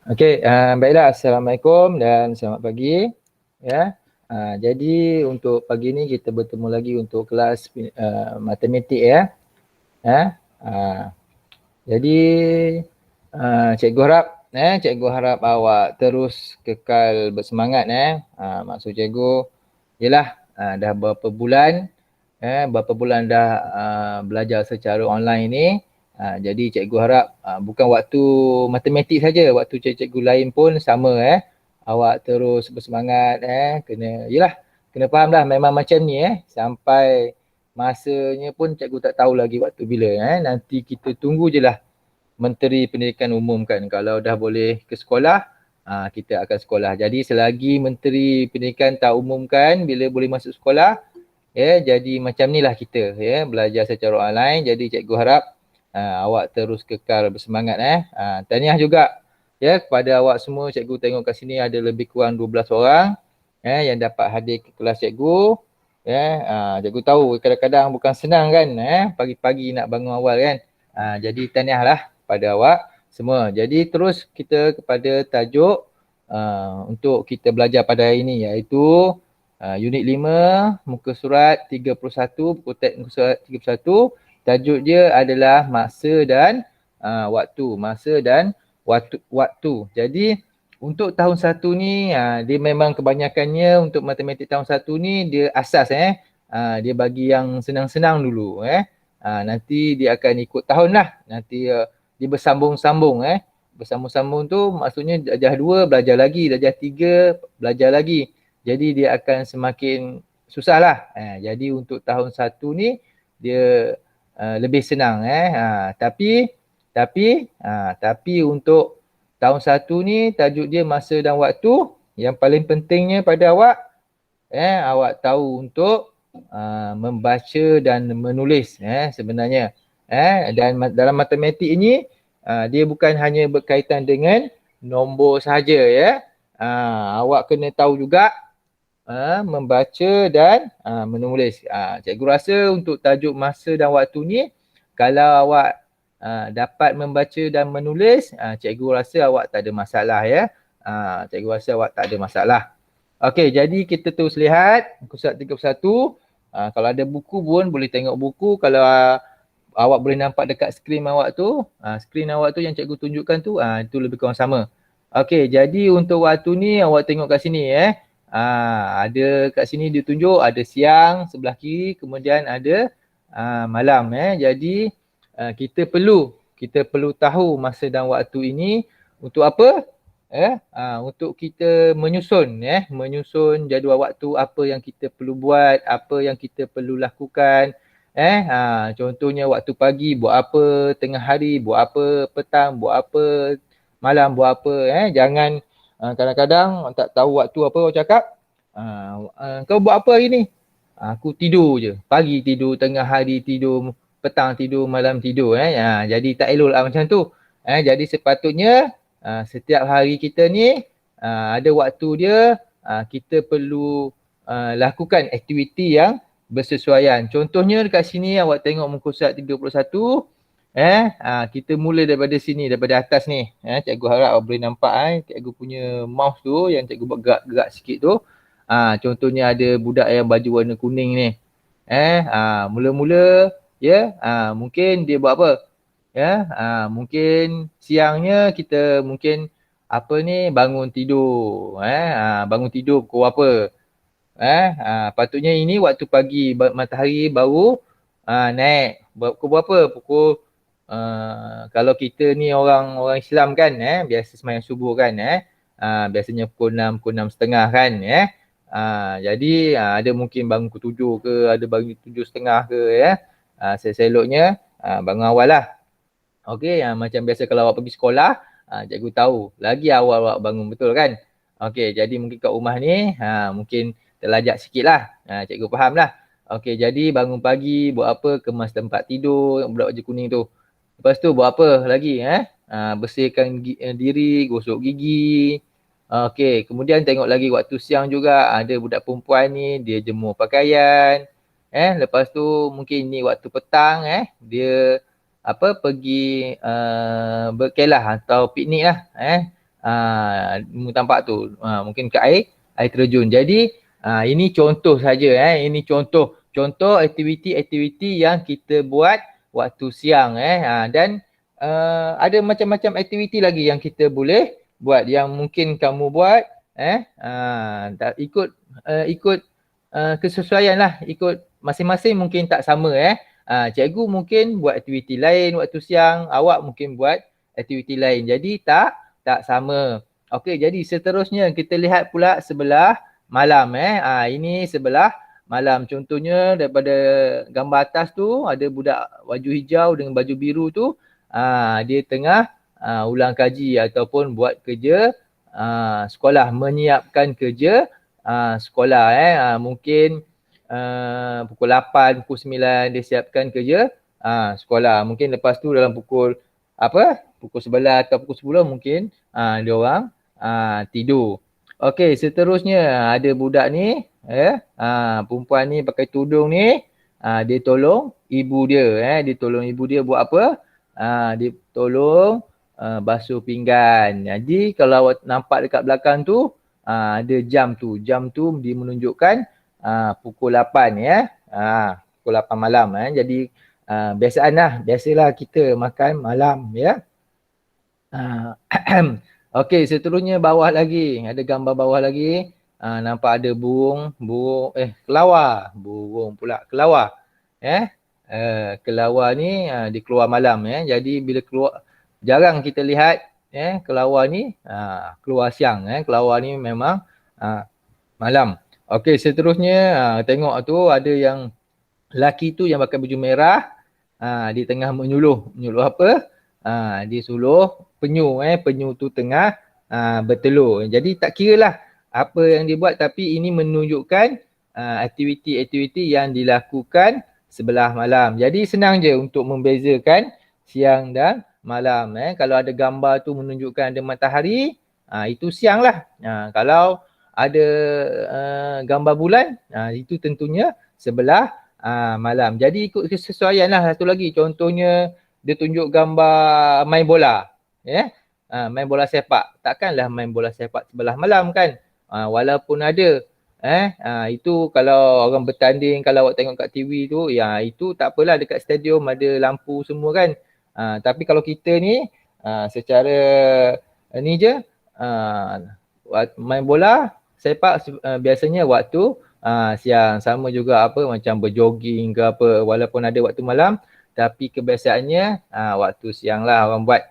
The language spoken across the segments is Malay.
Okey, baiklah. Assalamualaikum dan selamat pagi. Ya. Jadi untuk pagi ni kita bertemu lagi untuk kelas matematik ya. Uh, jadi cikgu harap cikgu harap awak terus kekal bersemangat maksud cikgu ialah dah berapa bulan dah belajar secara online ni. Jadi cikgu harap bukan waktu matematik saja, waktu cikgu lain pun sama awak terus bersemangat kena fahamlah memang macam ni sampai masanya pun cikgu tak tahu lagi waktu bila nanti kita tunggu je lah Menteri Pendidikan umumkan kalau dah boleh ke sekolah kita akan sekolah. Jadi selagi Menteri Pendidikan tak umumkan bila boleh masuk sekolah jadi macam ni lah kita belajar secara online. Jadi cikgu harap awak terus kekal bersemangat tahniah juga kepada awak semua. Cikgu tengok kat sini ada lebih kurang 12 orang yang dapat hadir ke kelas cikgu. Cikgu tahu kadang-kadang bukan senang kan pagi-pagi nak bangun awal kan. Jadi tahniah lah pada awak semua. Jadi terus kita kepada tajuk untuk kita belajar pada hari ini, iaitu unit 5 muka surat 31, buku teks muka surat 31. Tajuk dia adalah masa dan waktu. Masa dan waktu. Jadi untuk tahun 1 ni dia memang kebanyakannya untuk matematik tahun 1 ni dia asas dia bagi yang senang-senang dulu nanti dia akan ikut tahun lah. Nanti dia bersambung-sambung bersambung-sambung tu maksudnya darjah 2 belajar lagi, darjah 3 belajar lagi. Jadi dia akan semakin susah lah. Jadi untuk tahun 1 ni dia lebih senang tapi untuk tahun 1 ni tajuk dia masa dan waktu. Yang paling pentingnya pada awak awak tahu untuk membaca dan menulis sebenarnya. Dan dalam matematik ini dia bukan hanya berkaitan dengan nombor sahaja awak kena tahu juga membaca dan menulis. Cikgu rasa untuk tajuk masa dan waktu ni kalau awak dapat membaca dan menulis, cikgu rasa awak tak ada masalah cikgu rasa awak tak ada masalah. Okey, jadi kita terus lihat muka surat 31. Kalau ada buku pun boleh tengok buku. Kalau awak boleh nampak dekat skrin awak tu, skrin awak tu yang cikgu tunjukkan tu, itu lebih kurang sama. Okey, jadi untuk waktu ni awak tengok kat sini ada kat sini dia tunjuk ada siang sebelah kiri, kemudian ada malam Jadi kita perlu tahu masa dan waktu ini untuk apa? Untuk kita menyusun menyusun jadual waktu, apa yang kita perlu buat, apa yang kita perlu lakukan. Contohnya waktu pagi buat apa, tengah hari buat apa, petang buat apa, malam buat apa. Jangan kadang-kadang tak tahu waktu apa orang cakap, kau buat apa hari ni? Aku tidur je. Pagi tidur, tengah hari tidur, petang tidur, malam tidur. Jadi tak elok lah macam tu. Jadi sepatutnya setiap hari kita ni ada waktu dia, kita perlu lakukan aktiviti yang bersesuaian. Contohnya dekat sini awak tengok muka surat 31. Kita mula daripada sini, daripada atas ni. Cikgu harap awak boleh nampak cikgu punya mouse tu yang cikgu buat gerak-gerak sikit tu. Contohnya ada budak yang baju warna kuning ni. Mula-mula mungkin dia buat apa? Mungkin siangnya kita mungkin bangun tidur. Bangun tidur pukul apa? Patutnya ini waktu pagi matahari baru naik. Pukul berapa? Pukul kalau kita ni orang Islam kan biasa sembahyang subuh kan biasanya pukul 6, pukul 6.30 kan jadi ada mungkin bangun pukul 7 ke, ada bangun 7.30 ke selok-seloknya bangun awal lah. Okey, macam biasa kalau awak pergi sekolah, cikgu tahu lagi awal awak bangun, betul kan? Okey, jadi mungkin kat rumah ni mungkin terlajak sikit lah. Cikgu faham lah. Okey, jadi bangun pagi buat apa? Kemas tempat tidur budak baju kuning tu. Lepas tu buat apa lagi? Bersihkan diri, gosok gigi. Okey, kemudian tengok lagi waktu siang juga ada budak perempuan ni dia jemur pakaian. Lepas tu mungkin ni waktu petang dia pergi berkelah atau piknik lah tampak tu. Mungkin ke air terjun. Jadi ini contoh saja ini contoh aktiviti-aktiviti yang kita buat waktu siang dan ada macam-macam aktiviti lagi yang kita boleh buat yang mungkin kamu buat ikut kesesuaian lah, ikut masing-masing mungkin tak sama cikgu mungkin buat aktiviti lain waktu siang, awak mungkin buat aktiviti lain. Jadi tak sama. Okey, jadi seterusnya kita lihat pula sebelah malam ini sebelah malam. Contohnya daripada gambar atas tu ada budak baju hijau dengan baju biru tu dia tengah ulang kaji ataupun buat kerja sekolah, menyiapkan kerja sekolah mungkin pukul 8, pukul 9 dia siapkan kerja sekolah. Mungkin lepas tu dalam pukul pukul 11 atau pukul 10 mungkin dia orang tidur. Okey, seterusnya ada budak ni perempuan ni pakai tudung ni dia tolong ibu dia dia tolong ibu dia buat apa? Dia tolong basuh pinggan. Jadi kalau awak nampak dekat belakang tu ada jam tu. Jam tu dia menunjukkan pukul 8 pukul 8 malam Jadi biasalah kita makan malam Okey, seterusnya bawah lagi. Ada gambar bawah lagi. Nampak ada kelawar. Burung pula, kelawar. Kelawar ni dia keluar malam Jadi bila keluar, jarang kita lihat kelawar ni keluar siang kelawar ni memang malam. Okey, seterusnya tengok tu ada yang lelaki tu yang pakai baju merah dia tengah menyuluh apa? Dia suluh penyu penyu tu tengah bertelur. Jadi tak kiralah apa yang dia buat, tapi ini menunjukkan aktiviti-aktiviti yang dilakukan sebelah malam. Jadi senang je untuk membezakan siang dan malam Kalau ada gambar tu menunjukkan ada matahari, itu siang lah. Kalau ada gambar bulan, itu tentunya sebelah malam. Jadi ikut kesesuaian lah. Satu lagi contohnya dia tunjuk gambar main bola main bola sepak. Takkanlah main bola sepak sebelah malam kan. Walaupun ada itu kalau orang bertanding, kalau awak tengok kat TV tu, itu tak apalah, dekat stadium ada lampu semua kan. Tapi kalau kita ni secara ni je main bola sepak biasanya waktu siang. Sama juga macam berjoging ke apa, walaupun ada waktu malam, tapi kebiasaannya waktu siang lah orang buat.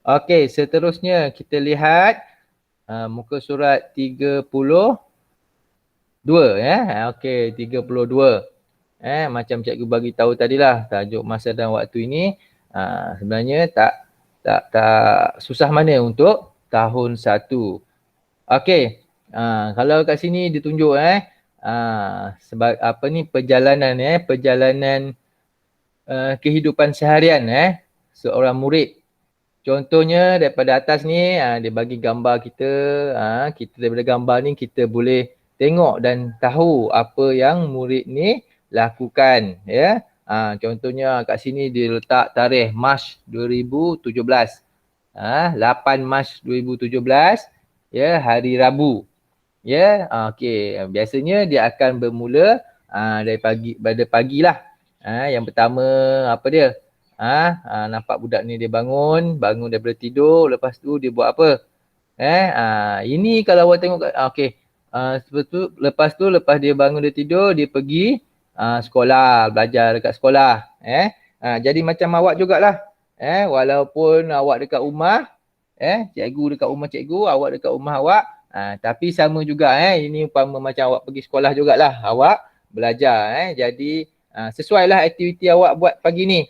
Okey, seterusnya kita lihat muka surat 32 Okey, 32 macam cikgu bagi tahu tadilah, tajuk masa dan waktu ini sebenarnya tak susah mana untuk tahun 1. Okey, kalau kat sini ditunjuk sebab perjalanan perjalanan kehidupan seharian seorang murid. Contohnya daripada atas ni dia bagi gambar kita. Kita daripada gambar ni kita boleh tengok dan tahu apa yang murid ni lakukan contohnya kat sini dia letak tarikh Mac 2017. 8 Mac 2017 hari Rabu. Okey, biasanya dia akan bermula pada pagi lah. Yang pertama apa dia? Nampak budak ni dia bangun daripada tidur, lepas tu dia buat apa? Ini kalau awak tengok okey. Lepas dia bangun dia tidur, dia pergi sekolah, belajar dekat sekolah. Jadi macam awak jugalah. Walaupun awak dekat rumah, cikgu dekat rumah cikgu, awak dekat rumah awak, tapi sama juga ini umpama macam awak pergi sekolah jugalah, awak belajar Jadi sesuailah aktiviti awak buat pagi ni.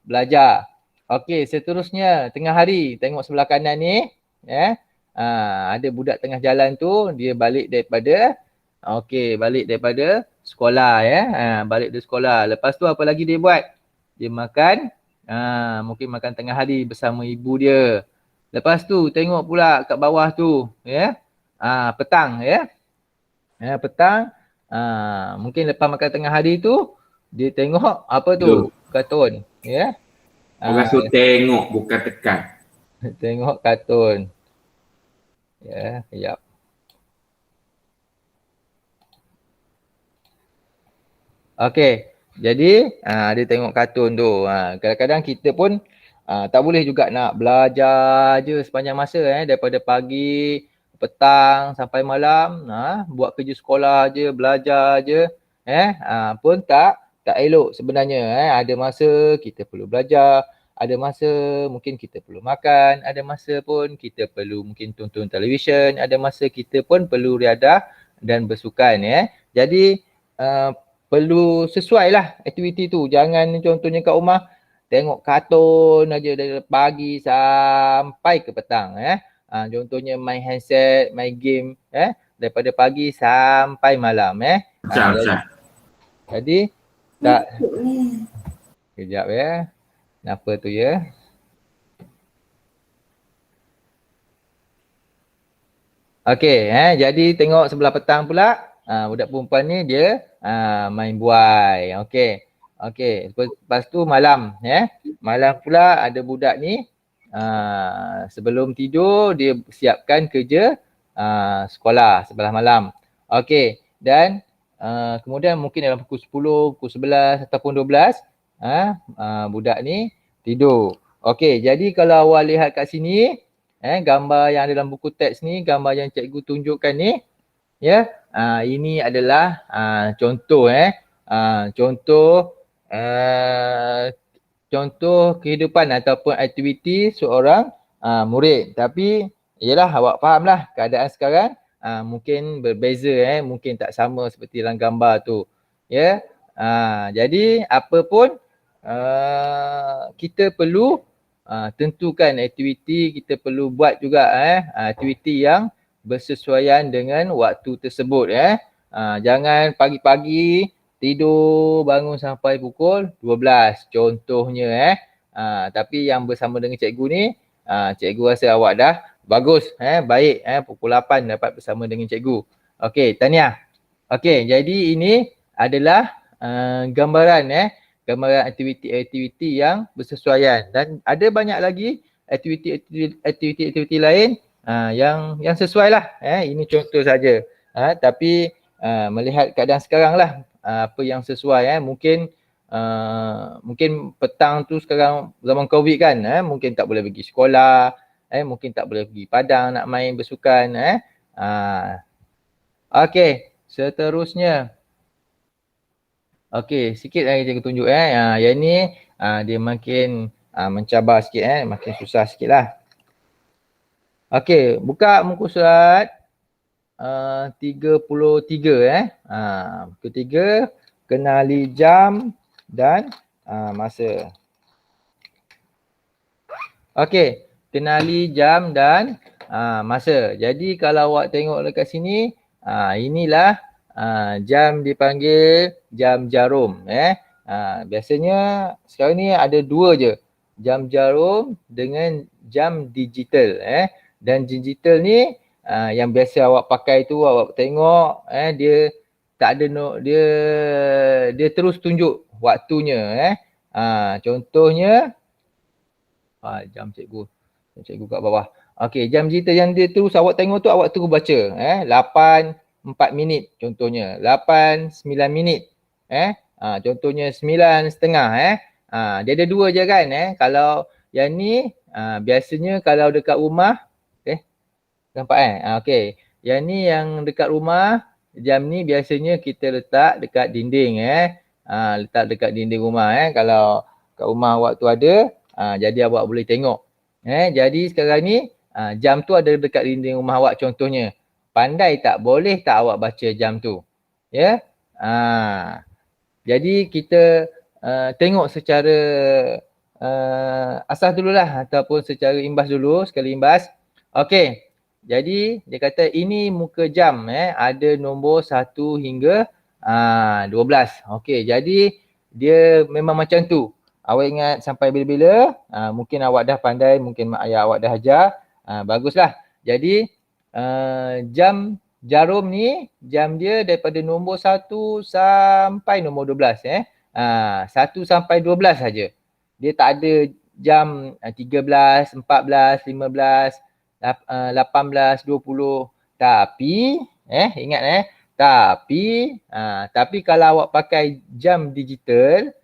Belajar. Okey, seterusnya tengah hari, tengok sebelah kanan ni ada budak tengah jalan tu, dia balik daripada sekolah balik dari sekolah. Lepas tu apa lagi dia buat? Dia makan mungkin makan tengah hari bersama ibu dia. Lepas tu tengok pula kat bawah tu petang petang mungkin lepas makan tengah hari tu dia tengok apa tu? Kartun Orang tu tengok bukan tekan. Tengok kartun. Ya, kejap. Okey. Jadi, dia tengok kartun tu. Kadang-kadang kita pun tak boleh juga nak belajar je sepanjang masa daripada pagi, petang sampai malam, buat kerja sekolah je, belajar je, pun tak elok sebenarnya. Ada masa kita perlu belajar, ada masa mungkin kita perlu makan, ada masa pun kita perlu mungkin tonton televisyen, ada masa kita pun perlu riadah dan bersukan. Jadi, uh, perlu sesuai lah aktiviti tu. Jangan contohnya kat rumah tengok kartun aja dari pagi sampai ke petang. Contohnya main handset, main game daripada pagi sampai malam. Jadi tak, kejap kenapa tu ya. Okey, jadi tengok sebelah petang pula, budak perempuan ni dia main buai. Okey. Okey, lepas tu malam, Malam pula ada budak ni sebelum tidur dia siapkan kerja sekolah sebelah malam. Okey, dan kemudian mungkin dalam pukul 10, pukul 11 ataupun 12 budak ni tidur. Okey, jadi kalau awak lihat kat sini, gambar yang ada dalam buku teks ni, gambar yang cikgu tunjukkan ni, ini adalah contoh contoh contoh kehidupan ataupun aktiviti seorang murid. Tapi yalah, awak fahamlah keadaan sekarang mungkin berbeza, mungkin tak sama seperti dalam gambar tu. Jadi apa pun kita perlu tentukan aktiviti, kita perlu buat juga aktiviti yang bersesuaian dengan waktu tersebut. Jangan pagi-pagi tidur bangun sampai pukul 12 contohnya. Tapi yang bersama dengan cikgu ni, cikgu rasa awak dah bagus, baik, pukul 8 dapat bersama dengan cikgu. Okey, tahniah. Okey, jadi ini adalah gambaran gambaran aktiviti-aktiviti yang bersesuaian, dan ada banyak lagi aktiviti-aktiviti lain yang sesuai lah. Ini contoh saja. Tapi melihat keadaan sekarang lah apa yang sesuai. Mungkin petang tu sekarang zaman COVID kan, mungkin tak boleh pergi sekolah, mungkin tak boleh pergi padang nak main bersukan. Okey, seterusnya. Okey, sikit lagi saya tunjuk yang ni dia makin mencabar sikit, makin susah sikit lah. Okey, buka muka surat 33 ketiga, kenali jam dan masa. Okey, kenali jam dan masa. Jadi kalau awak tengok dekat sini, inilah jam dipanggil jam jarum. Biasanya sekarang ni ada dua je, jam jarum dengan jam digital. Dan digital ni yang biasa awak pakai tu, awak tengok dia tak ada dia terus tunjuk waktunya. Contohnya jam cikgu kat bawah. Okey, jam digital yang dia terus awak tengok tu, awak terus baca 8:04 minit contohnya, 8:09 minit. Contohnya 9:30 dia ada dua je kan. Kalau yang ni biasanya kalau dekat rumah nampak okey. Yang ni yang dekat rumah, jam ni biasanya kita letak dekat dinding letak dekat dinding rumah kalau kat rumah awak tu ada, jadi awak boleh tengok. Jadi sekarang ni jam tu ada dekat dinding rumah awak contohnya. Pandai tak, boleh tak awak baca jam tu? Jadi kita tengok secara asas dululah ataupun secara imbas dulu, sekali imbas. Okey. Jadi dia kata ini muka jam ada nombor 1 hingga 12. Okey, jadi dia memang macam tu. Awak ingat sampai bila-bila, mungkin awak dah pandai, mungkin mak ayah awak dah ajar, baguslah. Jadi jam jarum ni, jam dia daripada nombor 1 sampai nombor 12 1 sampai 12 saja. Dia tak ada jam 13, 14, 15, 18, 20. Tapi tapi kalau awak pakai jam digital,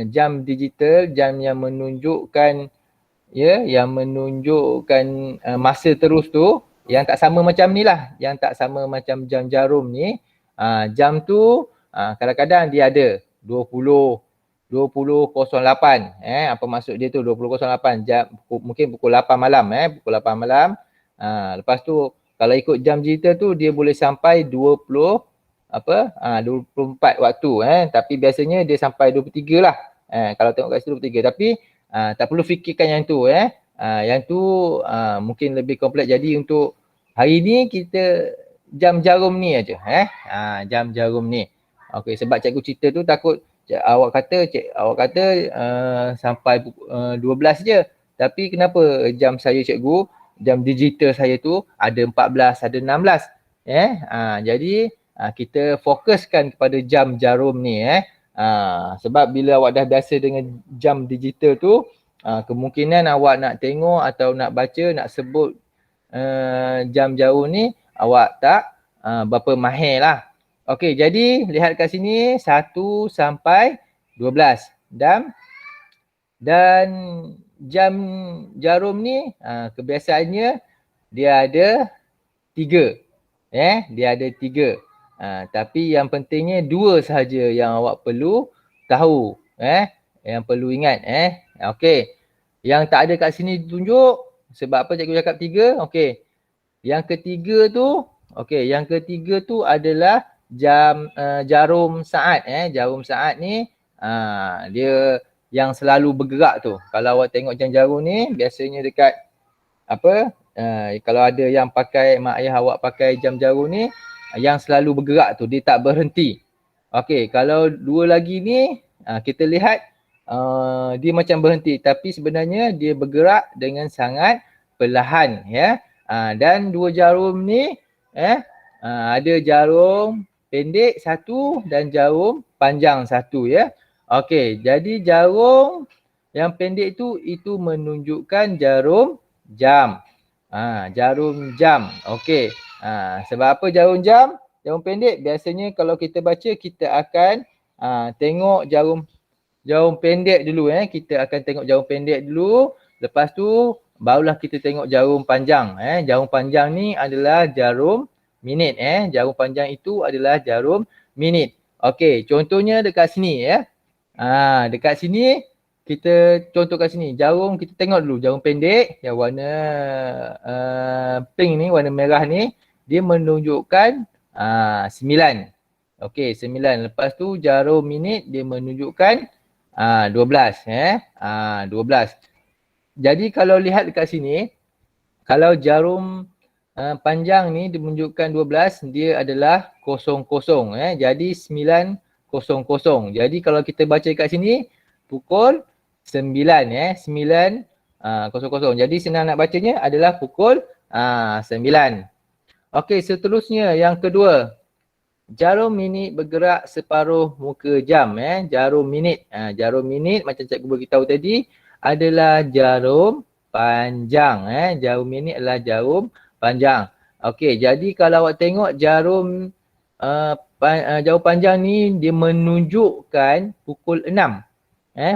jam yang menunjukkan masa terus tu, yang tak sama macam ni lah, yang tak sama macam jam jarum ni. Jam tu kadang-kadang dia ada 20.08. Apa maksud dia tu 20.08? Jam mungkin pukul 8 malam, pukul 8 malam. Lepas tu kalau ikut jam digital tu dia boleh sampai 24 waktu, tapi biasanya dia sampai 23 lah. Kalau tengok kat situ 23, tapi tak perlu fikirkan yang tu, yang tu mungkin lebih kompleks. Jadi untuk hari ni kita jam jarum ni aja, jam jarum ni. Okey, sebab cikgu cerita tu takut awak kata sampai 12 je. Tapi kenapa jam saya cikgu, jam digital saya tu ada 14, ada 16. Jadi kita fokuskan kepada jam jarum ni. Sebab bila awak dah biasa dengan jam digital tu, kemungkinan awak nak tengok atau nak baca, nak sebut jam jarum ni, awak tak berapa mahir lah. Okey, jadi lihat kat sini 1 sampai 12. Dan jam jarum ni kebiasaannya dia ada 3. Dia ada 3. Tapi yang pentingnya 2 sahaja yang awak perlu tahu. Yang perlu ingat. Okey. Yang tak ada kat sini tunjuk. Sebab apa cikgu cakap 3? Okey. Yang ketiga tu adalah jarum saat. Jarum saat ni dia yang selalu bergerak tu. Kalau awak tengok jam jarum ni biasanya dekat kalau ada yang pakai, mak ayah awak pakai jam jarum ni yang selalu bergerak tu, dia tak berhenti. Okey, kalau 2 lagi ni kita lihat dia macam berhenti, tapi sebenarnya dia bergerak dengan sangat perlahan, dan 2 jarum ni ada jarum pendek 1 dan jarum panjang 1, ya. Okey, jadi jarum yang pendek tu itu menunjukkan jarum jam. Jarum jam. Okey. Sebab apa jarum jam? Jarum pendek biasanya kalau kita baca kita akan tengok jarum pendek dulu, Kita akan tengok jarum pendek dulu, lepas tu barulah kita tengok jarum panjang, Jarum panjang ni adalah jarum minit, Jarum panjang itu adalah jarum minit. Okey, contohnya dekat sini, dekat sini kita contoh kat sini. Jarum kita tengok dulu, jarum pendek yang warna pink ni, warna merah ni, dia menunjukkan 9. Okey, 9. Lepas tu jarum minit dia menunjukkan 12, 12. Jadi kalau lihat dekat sini, kalau jarum panjang ni dia menunjukkan 12, dia adalah 00, jadi 9:00. Jadi kalau kita baca kat sini pukul 9, 9:00. Jadi senang nak bacanya adalah pukul 9. Okey, seterusnya yang kedua. Jarum minit bergerak separuh muka jam, Jarum minit. Jarum minit macam cikgu beritahu tadi adalah jarum panjang, Jarum minit adalah jarum panjang. Okey, jadi kalau awak tengok jarum jarum panjang ni dia menunjukkan pukul 6.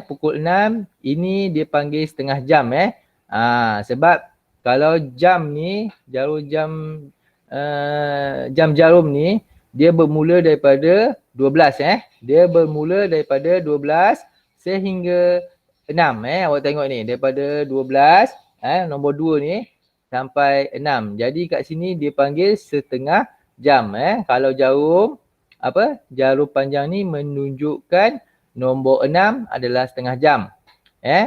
Pukul 6 ini dia panggil setengah jam, sebab kalau jam ni, jam jarum ni dia bermula daripada 12, Dia bermula daripada 12 sehingga 6, Awak tengok ni, daripada 12, nombor 2 ni sampai 6. Jadi kat sini dia panggil setengah jam, Kalau jarum panjang ni menunjukkan nombor 6 adalah setengah jam.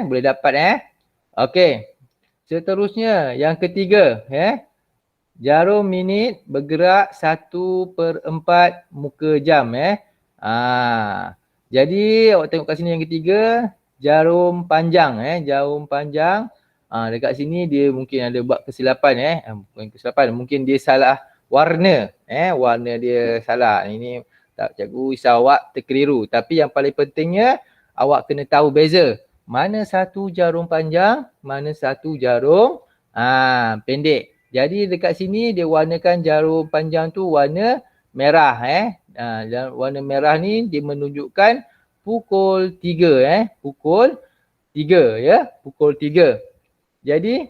Boleh dapat, Okey. Seterusnya yang ketiga, jarum minit bergerak 1/4 muka jam, Jadi awak tengok kat sini yang ketiga, jarum panjang, Jarum panjang. Dekat sini dia mungkin ada buat kesilapan, bukan kesilapan, mungkin dia salah warna, warna dia salah. Ini tak, cikgu risau awak terkeliru. Tapi yang paling pentingnya awak kena tahu beza mana satu jarum panjang, mana satu jarum pendek. Jadi dekat sini dia warnakan jarum panjang tu warna merah dan warna merah ni dia menunjukkan pukul 3 pukul 3 ya, pukul 3. Jadi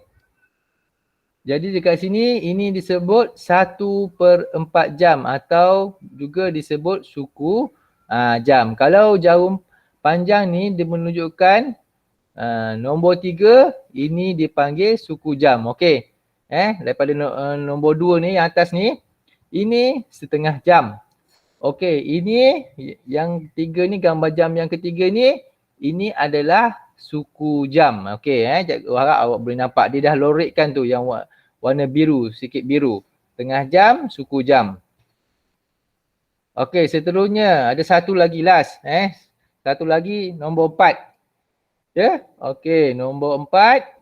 dekat sini ini disebut 1/4 jam atau juga disebut suku jam. Kalau jarum panjang ni dia menunjukkan nombor 3, ini dipanggil suku jam. Okey. Daripada nombor 2 ni yang atas ni, ini setengah jam. Okey, ini yang 3 ni, gambar jam yang ketiga ni, ini adalah suku jam. Okey, cikgu harap awak boleh nampak. Dia dah lorekkan tu yang warna biru, sikit biru. Tengah jam, suku jam. Okey, seterusnya ada satu lagi last. Satu lagi, nombor 4. Ya, okey, nombor 4.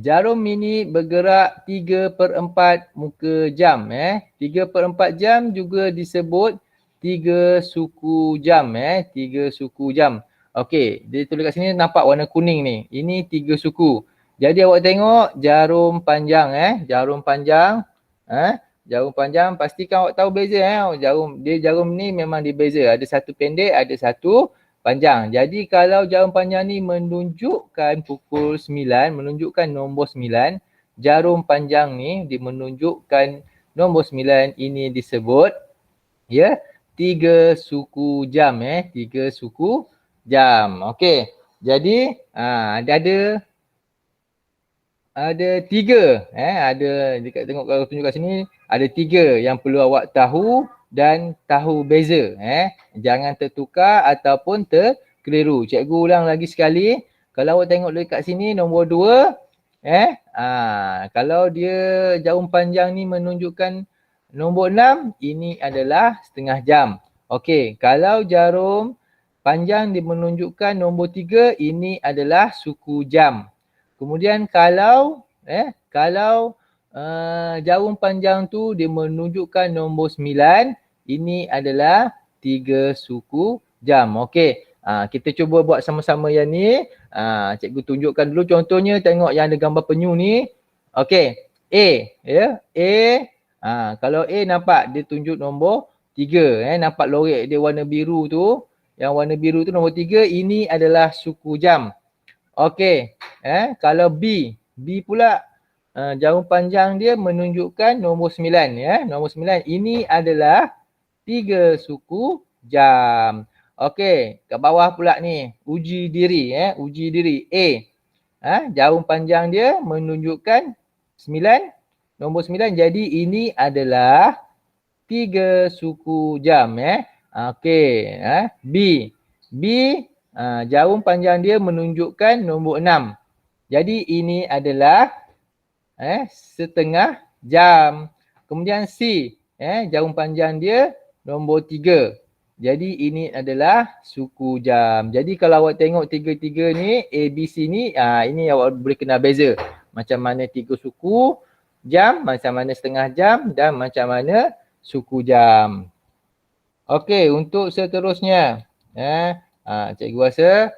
Jarum mini bergerak 3/4 muka jam. 3/4 jam juga disebut 3 suku jam. 3 suku jam. Okey, dia tulis kat sini nampak warna kuning ni. Ini 3 suku. Jadi awak tengok jarum panjang. Jarum panjang. Jarum panjang pastikan awak tahu beza. Jarum ni memang dibeza. Ada satu pendek, ada satu panjang. Jadi kalau jarum panjang ni menunjukkan pukul 9, menunjukkan nombor 9, jarum panjang ni dia menunjukkan nombor 9, ini disebut 3 suku jam. 3 suku jam. Okey. Jadi ada 3. Ada dekat tengok kalau tunjuk kat sini ada 3 yang perlu awak tahu dan tahu beza. Jangan tertukar ataupun terkeliru. Cikgu ulang lagi sekali. Kalau awak tengok dekat sini nombor 2, kalau dia jarum panjang ni menunjukkan nombor 6, ini adalah setengah jam. Okey, kalau jarum panjang dia menunjukkan nombor 3, ini adalah suku jam. Kemudian kalau jarum panjang tu dia menunjukkan nombor 9, ini adalah 3 suku jam. Okey. Kita cuba buat sama-sama yang ni. Cikgu tunjukkan dulu contohnya, tengok yang ada gambar penyu ni. Okey. A. Kalau A nampak dia tunjuk nombor 3. Nampak lorek dia warna biru tu. Yang warna biru tu nombor 3, ini adalah suku jam. Okey. Kalau B pula jarum panjang dia menunjukkan nombor 9 Nombor 9 ini adalah 3 suku jam. Okey, kat bawah pula ni uji diri uji diri A. Jarum panjang dia menunjukkan 9, nombor 9, jadi ini adalah 3 suku jam Okey, B jarum panjang dia menunjukkan nombor 6. Jadi ini adalah setengah jam. Kemudian C, jarum panjang dia nombor 3. Jadi ini adalah suku jam. Jadi kalau awak tengok 3 ni, A, B, C ni, ini awak boleh kenal beza. Macam mana 3 suku jam, macam mana setengah jam dan macam mana suku jam. Okey, untuk seterusnya. Cikgu rasa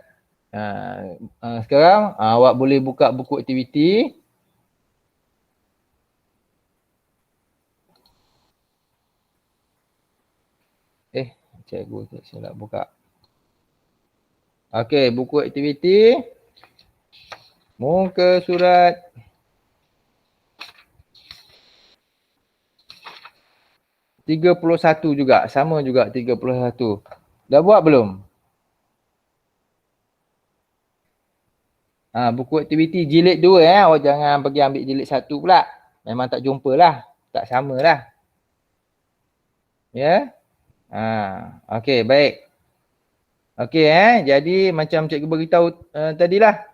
sekarang awak boleh buka buku aktiviti. Cikgu tak silap buka. Okey, buku aktiviti. Muka surat 31 juga. Sama juga 31. Dah buat belum? Buku aktiviti jilid 2 awak jangan pergi ambil jilid 1 pula. Memang tak jumpa lah. Tak sama lah. Ya. Okey, baik. Okey jadi macam cikgu beritahu tadilah.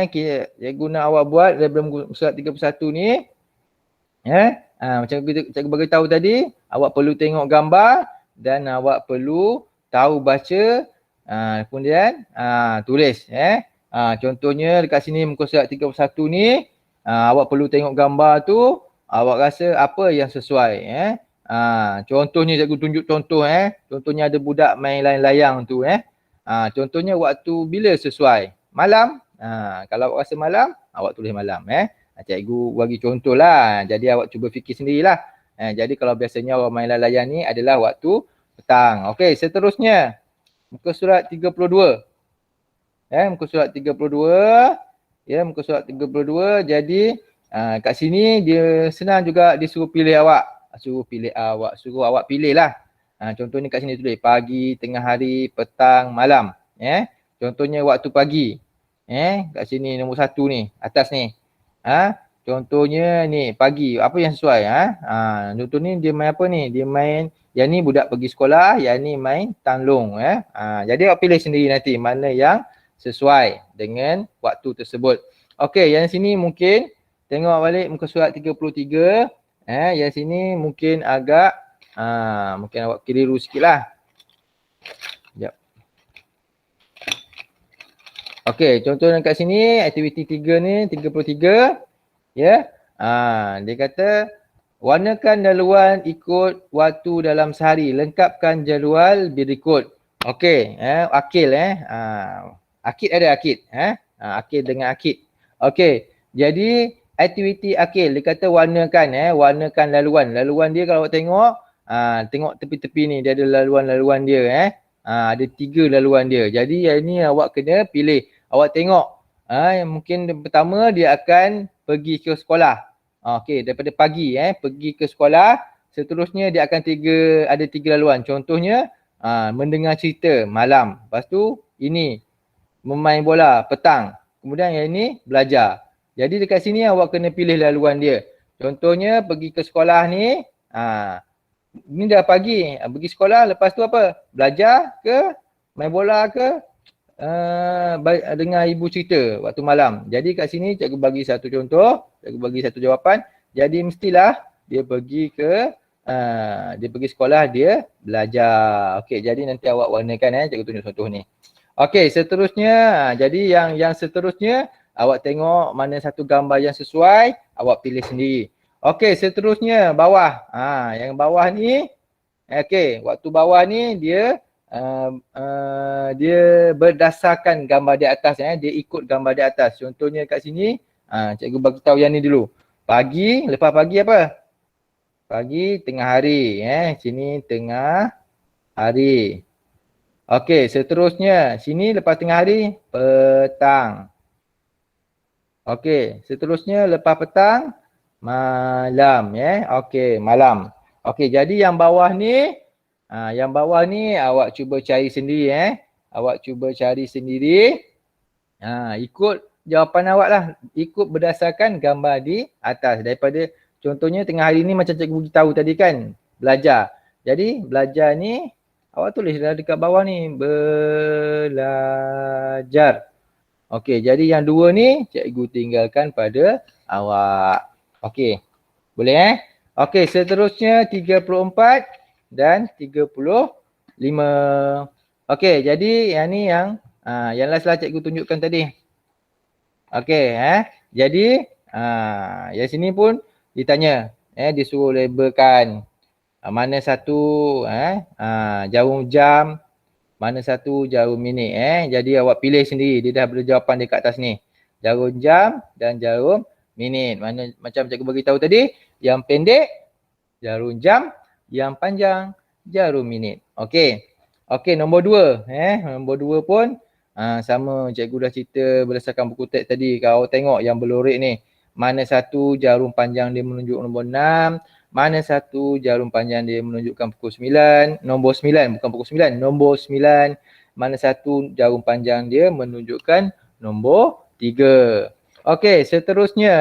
Cikgu nak awak buat daripada muka surat 31 ni. Macam cikgu beritahu tadi, awak perlu tengok gambar dan awak perlu tahu baca, kemudian tulis contohnya dekat sini muka surat 31 ni, awak perlu tengok gambar tu, awak rasa apa yang sesuai contohnya cikgu tunjuk contoh contohnya ada budak main layang-layang tu Contohnya waktu bila sesuai? Malam. Kalau awak rasa malam, awak tulis malam. Cikgu bagi contoh lah. Jadi awak cuba fikir sendirilah. Jadi kalau biasanya orang main layan ni adalah waktu petang. Okey, seterusnya. Muka surat 32. Muka surat 32. Muka surat 32. Jadi kat sini dia senang juga disuruh pilih awak. Suruh awak pilih lah. Contohnya kat sini tulis pagi, tengah hari, petang, malam. Contohnya waktu pagi. Kat sini nombor 1 ni, atas ni. Contohnya ni pagi, apa yang sesuai? Contoh ni dia main apa ni? Dia main, yang ni budak pergi sekolah, yang ni main tanglong. Jadi awak pilih sendiri nanti mana yang sesuai dengan waktu tersebut. Okey, yang sini mungkin tengok balik muka surat 33. Yang sini mungkin agak mungkin awak keliru sikit lah. Sekejap. Okey, contoh kat sini aktiviti 3 ni 33. Dia kata warnakan laluan ikut waktu dalam sehari. Lengkapkan jadual berikut. Okey, akil akid ada akid. Akid dengan akid. Okey, jadi aktiviti akil dia kata warnakan warnakan laluan. Laluan dia kalau awak tengok tengok tepi-tepi ni dia ada laluan-laluan dia ada 3 laluan dia. Jadi yang ni awak kena pilih. Awak tengok mungkin pertama dia akan pergi ke sekolah. Okey, daripada pagi pergi ke sekolah, seterusnya dia akan ada 3 laluan. Contohnya mendengar cerita malam. Lepas tu ini memain bola petang. Kemudian yang ini belajar. Jadi dekat sini awak kena pilih laluan dia. Contohnya pergi ke sekolah ni, ini dah pagi, pergi sekolah, lepas tu apa? Belajar ke, main bola ke, dengar ibu cerita waktu malam. Jadi kat sini cikgu bagi satu contoh, cikgu bagi satu jawapan. Jadi mestilah dia pergi ke dia pergi sekolah, dia belajar. Okey, jadi nanti awak warnakan cikgu tunjuk contoh ni. Okey, seterusnya jadi yang seterusnya awak tengok mana satu gambar yang sesuai, awak pilih sendiri. Okey, seterusnya bawah. Yang bawah ni okey, waktu bawah ni dia dia berdasarkan gambar di atas dia ikut gambar di atas. Contohnya kat sini cikgu bagi tahu yang ni dulu. Pagi, lepas pagi apa? Pagi, tengah hari sini tengah hari. Okey, seterusnya sini lepas tengah hari petang. Okey, seterusnya lepas petang malam Okey, malam. Okey, jadi yang bawah ni awak cuba cari sendiri Awak cuba cari sendiri. Ikut jawapan awak lah. Ikut berdasarkan gambar di atas. Daripada contohnya tengah hari ni macam cikgu beritahu tadi kan. Belajar. Jadi belajar ni awak tulislah dekat bawah ni. Belajar. Okey, jadi yang 2 ni cikgu tinggalkan pada awak. Okey. Boleh Okey, seterusnya 34 dan 35. Okey, jadi yang ni yang last lah cikgu tunjukkan tadi. Okey, jadi yang sini pun ditanya, disuruh labelkan mana satu jarum jam, mana satu jarum minit Jadi awak pilih sendiri, dia dah ada jawapan dekat atas ni. Jarum jam dan jarum minit. Mana macam cikgu bagi tahu tadi, yang pendek jarum jam, yang panjang jarum minit. Okey. Okey, nombor 2 nombor 2 pun sama cikgu dah cerita berdasarkan buku teks tadi. Kalau tengok yang berlorek ni, mana satu jarum panjang dia menunjuk nombor 6, mana satu jarum panjang dia menunjukkan pukul 9, nombor 9 bukan pukul 9, nombor 9. Mana satu jarum panjang dia menunjukkan nombor 3. Okey, seterusnya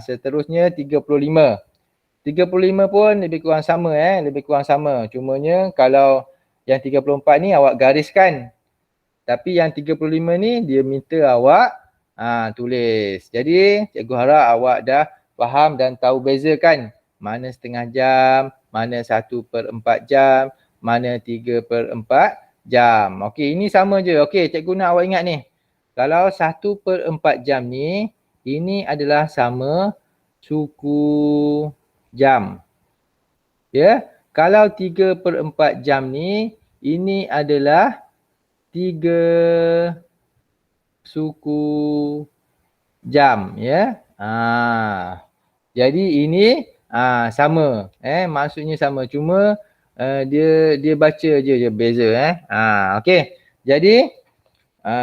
seterusnya 35. 35 pun lebih kurang sama lebih kurang sama. Cumanya kalau yang 34 ni awak gariskan. Tapi yang 35 ni dia minta awak tulis. Jadi cikgu harap awak dah faham dan tahu bezakan mana setengah jam, mana 1/4 jam, mana 3/4 jam. Okey, ini sama je. Okey, cikgu nak awak ingat ni. Kalau 1/4 jam ni, ini adalah sama suku jam. Kalau 3/4 jam ni, ini adalah 3 suku jam ya. Jadi ini sama maksudnya sama, cuma dia baca je beza okey. Jadi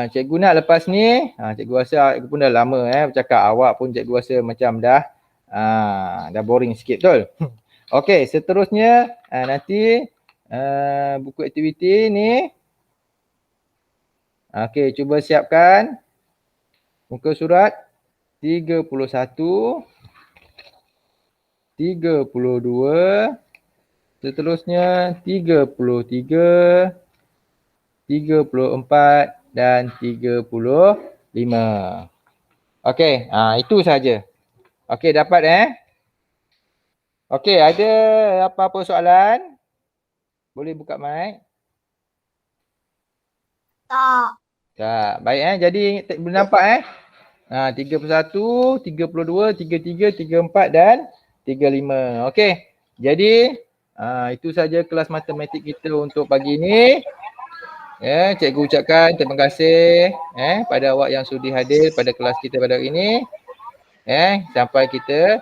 cikgu nak lepas ni cikgu rasa cikgu pun dah lama bercakap, awak pun cikgu rasa macam dah boring sikit, betul? Okey, seterusnya nanti buku aktiviti ni okey, cuba siapkan muka surat 31, 32, seterusnya 33, 34 dan 35. Okey, itu saja. Okey, dapat Okey, ada apa-apa soalan? Boleh buka mic? Tak. Tak. Baik jadi boleh nampak 31, 32, 33, 34 dan 35. Okey. Jadi itu saja kelas matematik kita untuk pagi ini. Ya, cikgu ucapkan terima kasih pada awak yang sudi hadir pada kelas kita pada hari ini. Sampai kita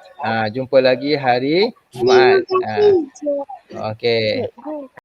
jumpa lagi hari Jumaat. Okey.